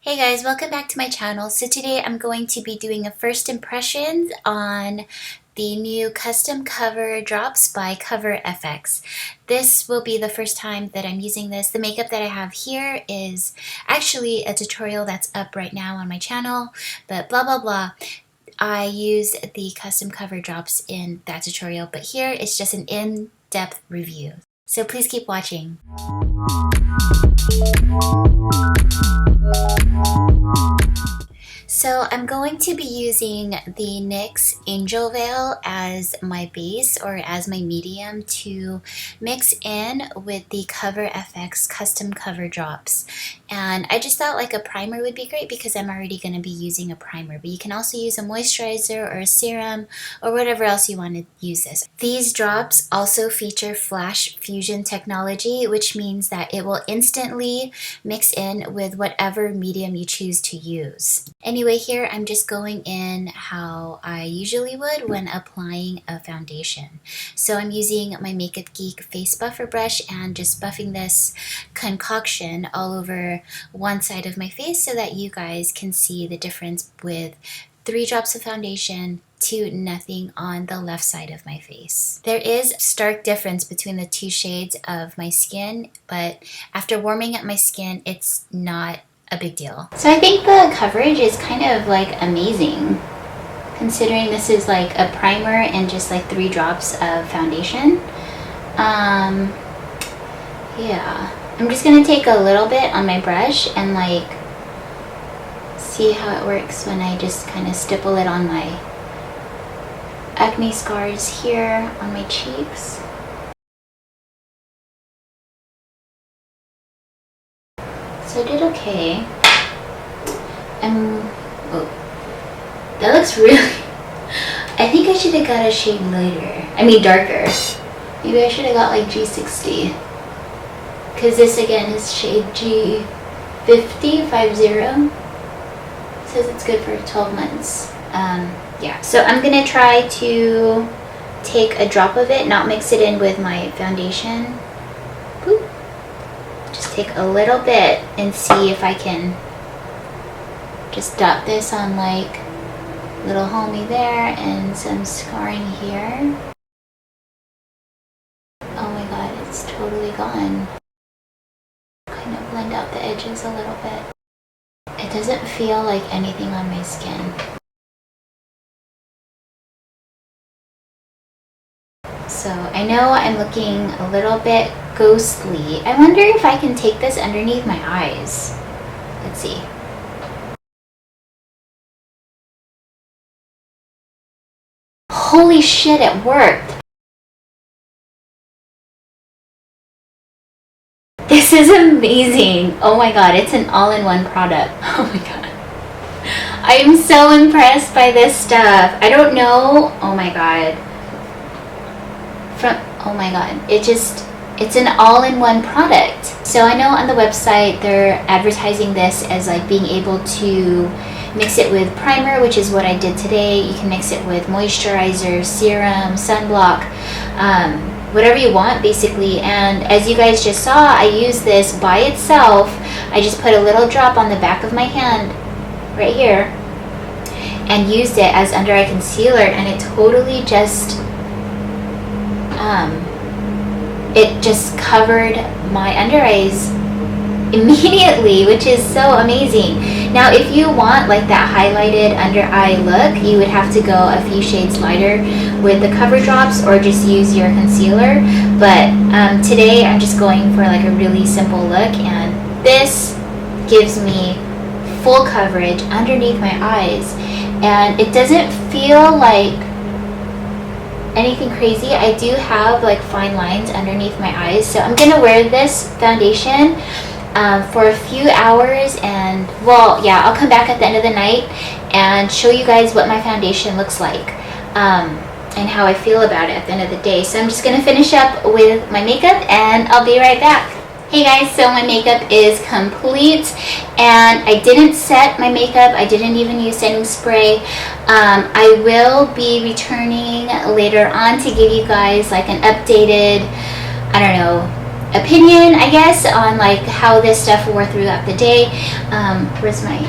Hey guys, welcome back to my channel. So today I'm going to be doing a first impressions on the new custom cover drops by Cover FX. This will be the first time that I'm using this. The makeup that I have here is actually a tutorial that's up right now on my channel, but blah blah blah. I used the custom cover drops in that tutorial, but here it's just an in-depth review. So please keep watching. So I'm going to be using the NYX Angel Veil as my base or as my medium to mix in with the Cover FX custom cover drops. And I just thought like a primer would be great because I'm already going to be using a primer, but you can also use a moisturizer or a serum or whatever else you want to use this. These drops also feature flash fusion technology, which means that it will instantly mix in with whatever medium you choose to use. Anyway, here I'm just going in how I usually would when applying a foundation. So I'm using my Makeup Geek face buffer brush and just buffing this concoction all over one side of my face so that you guys can see the difference with 3 drops of foundation to nothing on the left side of my face. There is stark difference between the 2 shades of my skin, but after warming up my skin, it's not a big deal. So I think the coverage is kind of like amazing considering this is like a primer and just like 3 drops of foundation. Yeah, I'm just gonna take a little bit on my brush and like see how it works when I just kind of stipple it on my acne scars here on my cheeks. So I did okay. Oh, that looks really, I think I should have got a shade darker. Maybe I should have got like G60. Because this again is shade G50, 50. It says it's good for 12 months. Yeah, so I'm gonna try to take a drop of it, not mix it in with my foundation. Boop. Just take a little bit and see if I can just dot this on like little homie there and some scarring here. Oh my god, it's totally gone. Kind of blend out the edges a little bit. It doesn't feel like anything on my skin. So I know I'm looking a little bit ghostly. I wonder if I can take this underneath my eyes. Let's see. Holy shit, it worked! This is amazing! Oh my god, it's an all-in-one product. Oh my god. I am so impressed by this stuff. I don't know. Oh my god. Oh my god, it's an all-in-one product. So I know on the website they're advertising this as like being able to mix it with primer, which is what I did today. You can mix it with moisturizer, serum, sunblock, whatever you want basically. And as you guys just saw, I used this by itself. I just put a little drop on the back of my hand right here and used it as under eye concealer, and it totally just it just covered my under eyes immediately, which is so amazing. Now if you want like that highlighted under eye look, you would have to go a few shades lighter with the cover drops or just use your concealer, but today I'm just going for like a really simple look, and this gives me full coverage underneath my eyes, and it doesn't feel like anything crazy. I do have like fine lines underneath my eyes, so I'm gonna wear this foundation for a few hours, and well, yeah, I'll come back at the end of the night and show you guys what my foundation looks like and how I feel about it at the end of the day. So I'm just gonna finish up with my makeup and I'll be right back. Hey guys, so my makeup is complete and I didn't set my makeup. I didn't even use setting spray. I will be returning later on to give you guys like an updated, I don't know, opinion, I guess, on like how this stuff wore throughout the day. Where's my,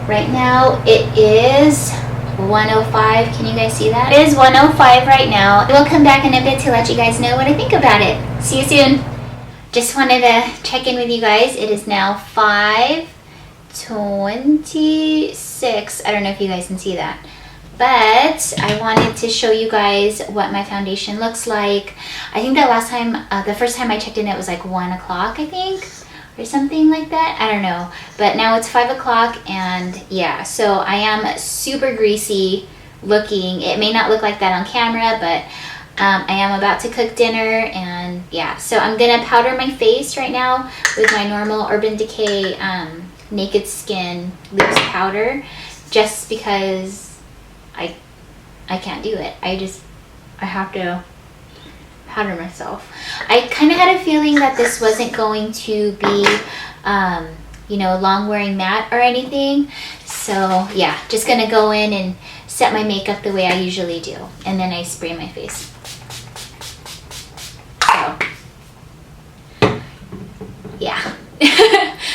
right now it is 105. Can you guys see that? It is 105 right now. We'll come back in a bit to let you guys know what I think about it. See you soon. Just wanted to check in with you guys. It is now 5:26. I don't know if you guys can see that, but I wanted to show you guys what my foundation looks like. I think that last time, the first time I checked in, it was like 1 o'clock, I think, or something like that. I don't know, but now it's 5 o'clock, and yeah, so I am super greasy looking. It may not look like that on camera, but I am about to cook dinner, and yeah, so I'm gonna powder my face right now with my normal Urban Decay Naked Skin loose powder, just because I can't do it. I have to powder myself. I kind of had a feeling that this wasn't going to be, you know, long wearing matte or anything. So yeah, just gonna go in and set my makeup the way I usually do, and then I spray my face. So yeah.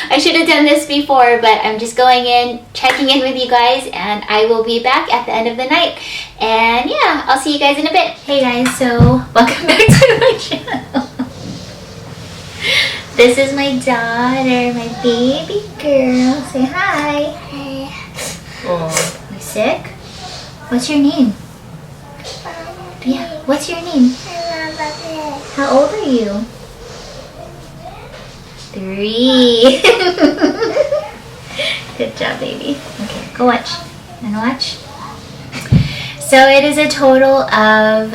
I should have done this before, but I'm just going in, checking in with you guys, and I will be back at the end of the night. And yeah, I'll see you guys in a bit. Hey guys, so welcome back to my channel. This is my daughter, my baby girl. Say hi. Hi. Oh, you sick? What's your name? Yeah, what's your name? How old are you? 3. Good job, baby. Okay, go watch. And watch. So it is a total of,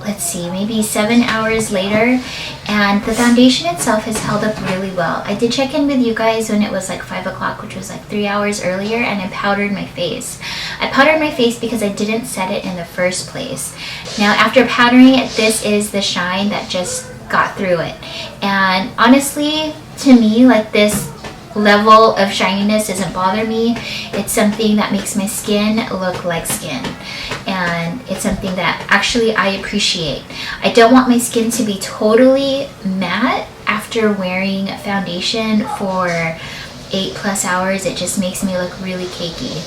let's see, maybe 7 hours later, and the foundation itself has held up really well. I did check in with you guys when it was like 5 o'clock, which was like 3 hours earlier, and I powdered my face. I powdered my face because I didn't set it in the first place. Now after powdering it, this is the shine that just got through it. And honestly, to me, like, this level of shininess doesn't bother me. It's something that makes my skin look like skin, and it's something that actually I appreciate. I don't want my skin to be totally matte after wearing foundation for 8+ hours. It just makes me look really cakey.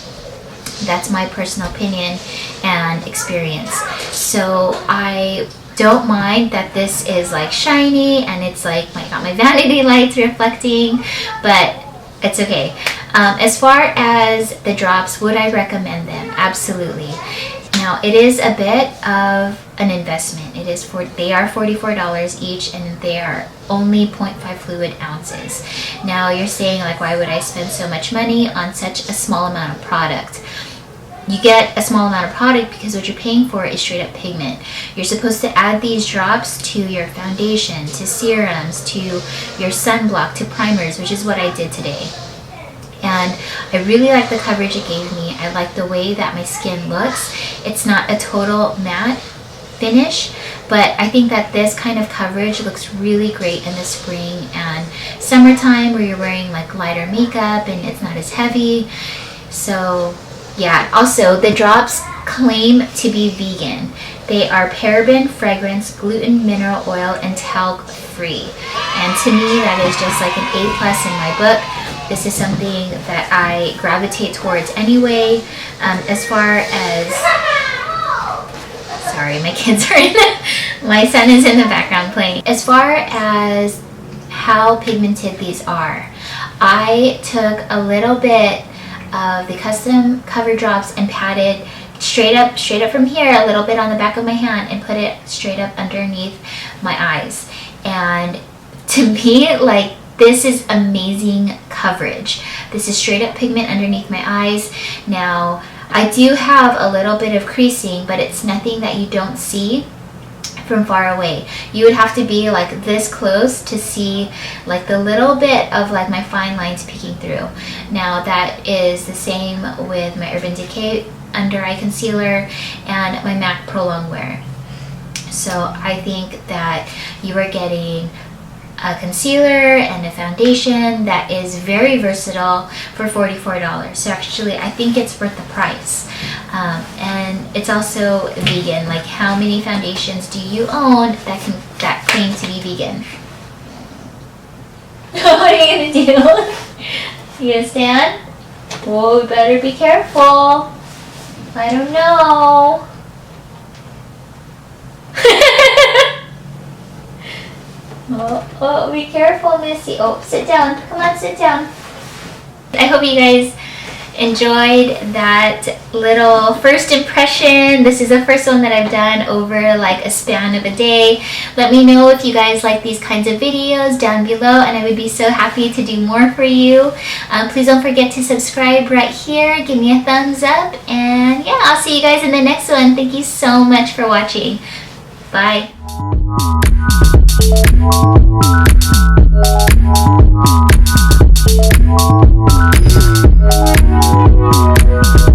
That's my personal opinion and experience. So I don't mind that this is like shiny and it's like got my vanity lights reflecting, but it's okay. As far as the drops, would I recommend them? Absolutely. Now it is a bit of an investment. They are $44 each, and they are only 0.5 fluid ounces. Now you're saying, like, why would I spend so much money on such a small amount of product? You get a small amount of product because what you're paying for is straight up pigment. You're supposed to add these drops to your foundation, to serums, to your sunblock, to primers, which is what I did today. And I really like the coverage it gave me. I like the way that my skin looks. It's not a total matte finish, but I think that this kind of coverage looks really great in the spring and summertime, where you're wearing like lighter makeup and it's not as heavy. So yeah, also the drops claim to be vegan. They are paraben, fragrance, gluten, mineral oil, and talc free. And to me, that is just like an A+ in my book. This is something that I gravitate towards anyway. As far as, sorry, my kids are in, my son is in the background playing. As far as how pigmented these are, I took a little bit of the custom cover drops and patted straight up from here, a little bit on the back of my hand, and put it straight up underneath my eyes. And to me, like, this is amazing coverage. This is straight up pigment underneath my eyes. Now I do have a little bit of creasing, but it's nothing that you don't see from far away. You would have to be like this close to see like the little bit of like my fine lines peeking through. Now that is the same with my Urban Decay under eye concealer and my MAC Pro Longwear. So I think that you are getting a concealer and a foundation that is very versatile for $44. So actually I think it's worth the price. And it's also vegan. Like, how many foundations do you own that claim to be vegan? What are you gonna do? You gonna stand? Whoa, better be careful. I don't know. Oh, be careful, Missy. Oh, sit down. Come on, sit down. I hope you guys enjoyed that little first impression. This is the first one that I've done over like a span of a day. Let me know if you guys like these kinds of videos down below, and I would be so happy to do more for you. Please don't forget to subscribe right here. Give me a thumbs up, and yeah, I'll see you guys in the next one. Thank you so much for watching. Bye.